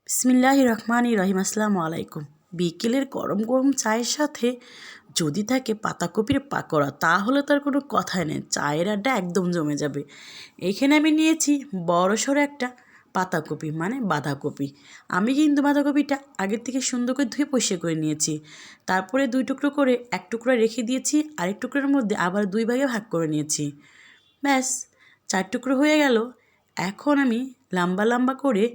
বিসমিল্লাহির রহমানির রহিম। আসসালামু আলাইকুম। বিকেলের গরম গরম চায়ের সাথে যদি থাকে পাতাকপির পাকোড়া তাহলে তার কোনো কথাই নেই, চায়ের আড্ডা একদম জমে যাবে। এখানে আমি নিয়েছি বড়সড় একটা পাতাকপি মানে বাঁধাকপি। আমি কিন্তু বাঁধাকপিটা আগের থেকে সুন্দর করে ধুয়ে পরিষ্কার করে নিয়েছি। তারপরে 2 টুকরো করে 1 টুকরো রেখে দিয়েছি, আরেক টুকরোর মধ্যে আবার 2 ভাগে ভাগ করে নিয়েছি। ব্যাস 4 টুকরো হয়ে গেল। এখন আমি লম্বা লম্বা করে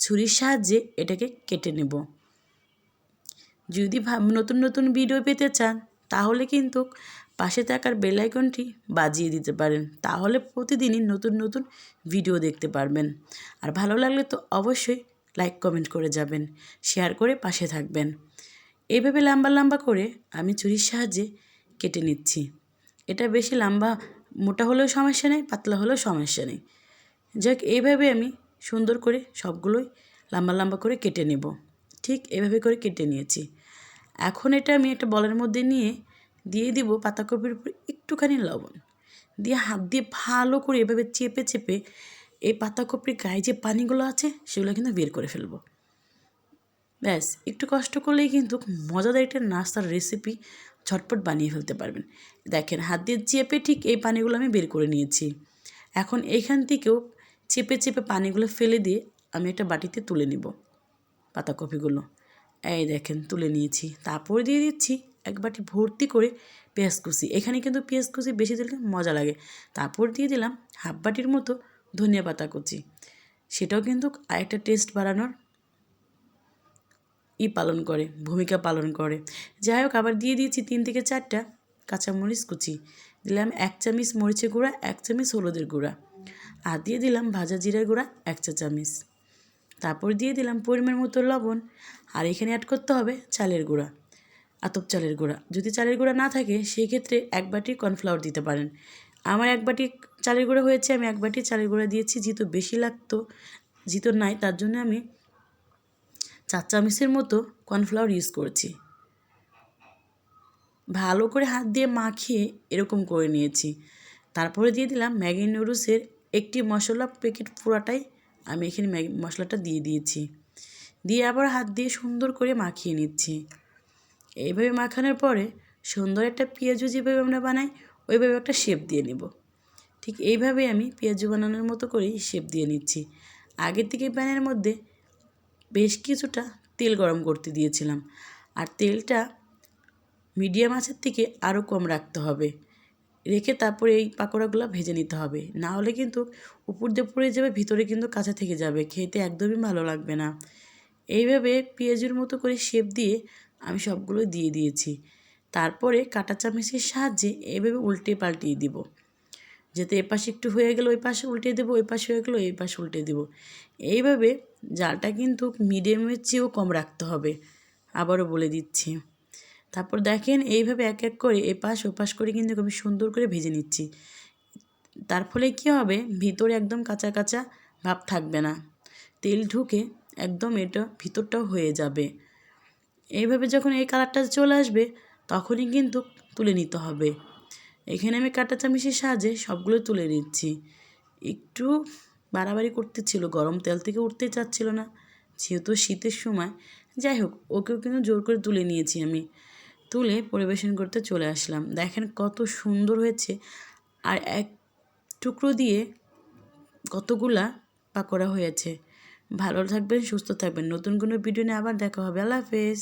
ছুরির সাহায্যে এটাকে কেটে নেব। যদি নতুন নতুন ভিডিও পেতে চান তাহলে কিন্তু পাশে থাকার বেল আইকনটি বাজিয়ে দিতে পারেন, তাহলে প্রতিদিনই নতুন নতুন ভিডিও দেখতে পারবেন। আর ভালো লাগলে তো অবশ্যই লাইক কমেন্ট করে যাবেন, শেয়ার করে পাশে থাকবেন। এইভাবে লম্বা লম্বা করে আমি ছুরির সাহায্যে কেটে নিচ্ছি। এটা বেশি লম্বা মোটা হলেও সমস্যা নেই, পাতলা হলেও সমস্যা নেই। যাক, এইভাবে আমি সুন্দর করে সবগুলোই লম্বা লম্বা করে কেটে নেব। ঠিক এভাবে করে কেটে নিয়েছি। এখন এটা আমি একটা বলের মধ্যে নিয়ে দিয়ে দিব পাতাকপির উপর একটুখানি লবণ দিয়ে হাত দিয়ে ভালো করে এভাবে চেপে চেপে এই পাতাকপির গায়ে যে পানিগুলো আছে সেগুলো কিন্তু বের করে ফেলবো। ব্যাস, একটু কষ্ট করলেই কিন্তু মজাদার একটা নাস্তার রেসিপি ঝটপট বানিয়ে ফেলতে পারবেন। দেখেন, হাত দিয়ে চেপে ঠিক এই পানিগুলো আমি বের করে নিয়েছি। এখন এইখান থেকেও চেপে চেপে পানিগুলো ফেলে দিয়ে আমি একটা বাটিতে তুলে নিব পাতাকপিগুলো। এই দেখেন, তুলে নিয়েছি। তারপরে দিয়ে দিচ্ছি 1 বাটি ভর্তি করে পেঁয়াজ কুচি। এখানে কিন্তু পেঁয়াজ কুচি বেশি দিলে মজা লাগে। তারপর দিয়ে দিলাম 1/2 বাটির মতো ধনিয়া পাতা কুচি। সেটাও কিন্তু আরেকটা টেস্ট বাড়ানোর ভূমিকা পালন করে। যাই হোক, আবার দিয়ে দিয়েছি 3 থেকে 4টা কাঁচামরিচ কুচি। দিলাম 1 চামচ মরিচের গুঁড়া, 1 চামচ হলুদের গুঁড়া, আর দিয়ে দিলাম ভাজা জিরার গুঁড়া 1 চা চামচ। তারপর দিয়ে দিলাম পরিমাণ মতো লবণ। আর এখানে অ্যাড করতে হবে চালের গুঁড়া, আতপ চালের গুঁড়া। যদি চালের গুঁড়া না থাকে সেই ক্ষেত্রে 1 বাটি কর্নফ্লাওয়ার দিতে পারেন। আমার 1 বাটি চালের গুঁড়া হয়েছে, আমি 1 বাটি চালের গুঁড়া দিয়েছি। যেহেতু বেশি লাগতো, যেহেতু নাই, তার জন্য আমি 4 চামচের মতো কর্নফ্লাওয়ার ইউজ করছি। ভালো করে হাত দিয়ে মাখিয়ে এরকম করে নিয়েছি। তারপরে দিয়ে দিলাম ম্যাগি নুডলসের একটি মশলা প্যাকেট পুরাটাই আমি এখানে ম্যাগি মশলাটা দিয়ে দিয়েছি। দিয়ে আবার হাত দিয়ে সুন্দর করে মাখিয়ে নিচ্ছি। এইভাবে মাখানোর পরে সুন্দর একটা পেঁয়াজু যেভাবে আমরা বানাই ওইভাবে একটা শেপ দিয়ে নেব। ঠিক এইভাবে আমি পেঁয়াজু বানানোর মতো করেই শেপ দিয়ে নিচ্ছি। আগের থেকে প্যানের মধ্যে বেশ কিছুটা তেল গরম করতে দিয়েছিলাম, আর তেলটা মিডিয়াম আঁচের থেকে আরও কম রাখতে হবে। রেখে তারপরে এই পাকোড়াগুলো ভেজে নিতে হবে, না হলে কিন্তু উপর দিয়ে পুড়ে যাবে, ভিতরে কিন্তু কাঁচা থেকে যাবে, খেতে একদমই ভালো লাগবে না। এইভাবে পেঁয়াজের মতো করে শেপ দিয়ে আমি সবগুলো দিয়ে দিয়েছি। তারপরে কাঁটা চামচের সাহায্যে এইভাবে উল্টে পাল্টিয়ে দিব, যাতে এপাশে একটু হয়ে গেলে ওই পাশে উল্টে দেবো, ওই পাশে হয়ে গেলে এই পাশে উল্টে দেবো। এইভাবে জালটা কিন্তু মিডিয়ামের চেয়েও কম রাখতে হবে, আবারও বলে দিচ্ছি। তারপর দেখেন এইভাবে এক এক করে এপাশ ওপাশ করে কিন্তু আমি সুন্দর করে ভেজে নিচ্ছি। তার ফলে কী হবে, ভিতরে একদম কাঁচা কাঁচা ভাব থাকবে না, তেল ঢুকে একদম এটা ভিতরটাও হয়ে যাবে। এইভাবে যখন এই কালারটা চলে আসবে তখনই কিন্তু তুলে নিতে হবে। এখানে আমি কাঁটা চামচের সাহায্যে সবগুলো তুলে নিচ্ছি। একটু বাড়াবাড়ি করতেছিল, গরম তেল থেকে উঠতেই চাচ্ছিল না, যেহেতু শীতের সময়। যাই হোক, ওকেও কিন্তু জোর করে তুলে নিয়েছি আমি। তুলে পরিবেশন করতে চলে আসলাম। দেখেন কত সুন্দর হয়েছে, আর এক টুকরো দিয়ে কতগুলা পাকোড়া হয়েছে। ভালো থাকবেন, সুস্থ থাকবেন। নতুন কোনো ভিডিও নিয়ে আবার দেখা হবে। আল্লাহ হাফেজ।